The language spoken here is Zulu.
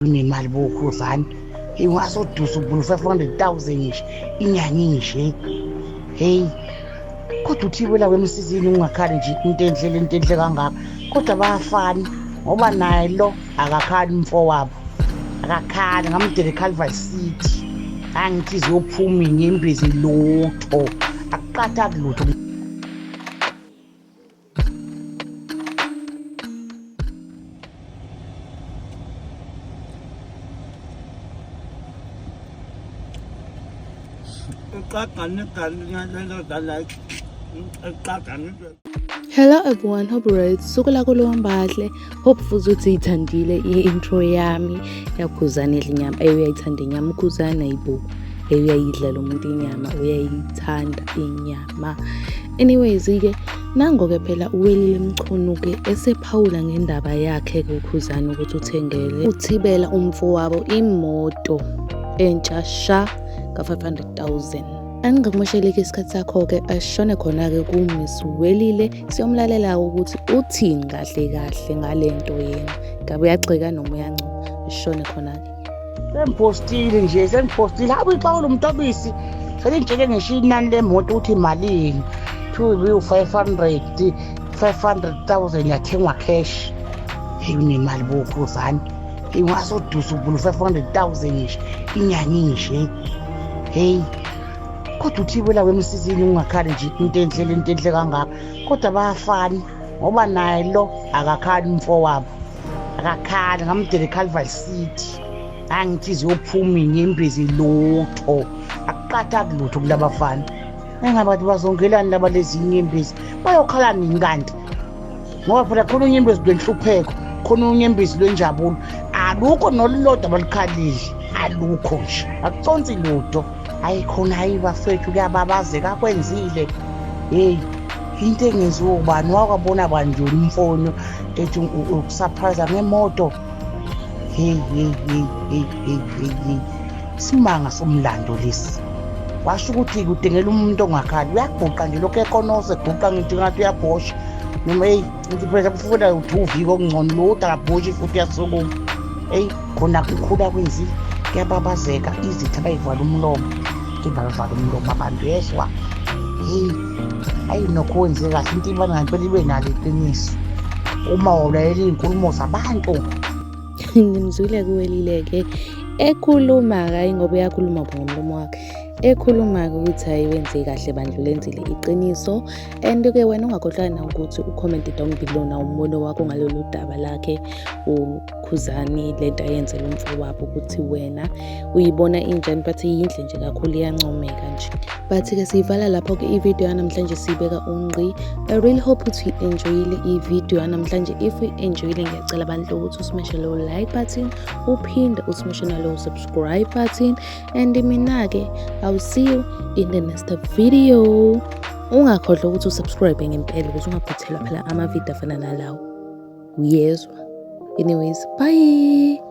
unemali bokhuzana ingasodusa ubulu 500,000 nje inyanga nje. Hey, kodwa uthibela kwemsizini ungakhali nje into enhle kangaka, kodwa bayafana ngoba naye lo akakhali umfowabo, akakhali ngamdele Calvary City. Angithi ziyophuma inyembezi lutho, akuqatha kulutho. Hello everyone, hope you're right. Sukela kulombahle. Hope futhi uyithandile i-intro yami yakhuzana idla inyama. Uyayithanda inyama, ukhuzana ibuku. Uyayidla lo muntu inyama, uyayithanda inyama. Anyways ke nango-ke phela uWelile Mchunu-ke esephawula ngendaba yakhe-ke ukhuzana ukuthi uthengele uThibela umfowabo imoto entsha sha ka-500,000. Angingakumosheli-ke isikhathi sakho-ke ashone khona-ke kuMiss Welile. Siyomlalela ukuthi uthini kahle kahle ngale nto yena. Ngabe uyagxeka noma uyancoma? Ashone khona-ke. Sengipostile habu ixawulo umntobisi selintshele ngisho inani lemoto uthi malini 500,000 yathengwa cash. Hey, unemali bokhuzana ingasodusa ubulu 500,000 nje inyanga nje. Hey, kodwa uthibela kwemsizini ungakhali nje into enhle kangaka, kodwa bayafana ngoba naye lo akakhali umfowabo, akakhali ngamdele Calvary City. Angithi ziyophuma inyembezi lutho, akuqatha kulutho kulabafana. Engabathi bazongelani laba lezi inyembezi, bayokhala nini kanti? Ngoba phela khona unyembezi lwenhlupheko, khona unyembezi lwenjabulo, alukho nolulodwa balikhalile, alukho nje, akuconsi lutho. Ayikhona hayi bafethu kuyababazeka kwenzile. Hey, into engenziwa ubani wakwabona kanje umfono ethi ukusurprise ngemoto. Hey, simanga somlando lesi. Washo ukuthi kudengela umuntu ongakhali, uyaguqa nje lokho ekonose guqa ngithi ngathi uyabhosha. Noma hey, ngithi phela ufuna uthuviki okungcono lo akabhoshi futhi yasukuma. Hey, khona kukhula kwenzile kuyababazeka izitha bayivala umlomo. Bavala umlomo abantu yeswa. Hey, ayinokwenze kahle into ibani ngempela ibe nalo iqiniso uma ulayela inkulumo zabantu. Ngimzwile kuWelile-ke ekhuluma hayi ngoba uyakhuluma ngomlomo wakhe, ekhuluma-ke ukuthi hayi wenze kahle bandlu lenzile iqiniso. And-ke wena ungakhohlwa ukuthi ucommente down below na umbono wakho ngalolu daba lakhe ukhuzani lento ayenzela umfowabo ukuthi wena uyibona injani. But yinhle nje kakhulu, iyancomeka nje. But-ke siyivala lapho-ke ivideo yanamhlanje siyibeka unqi. I really hope ukuthi enjoyile ivideo yanamhlanje. If enjoyile ngiyacela abantu ukuthi usmash lo like button, uphinde usmash nalo subscribe button. And mina-ke I'll see you in the next video. Ungakhohlwa ukuthi usubscribe ngempela ukuthi ungaphuthelwa phela amavideo afana nalawo. Uyezwa? Anyways, bye.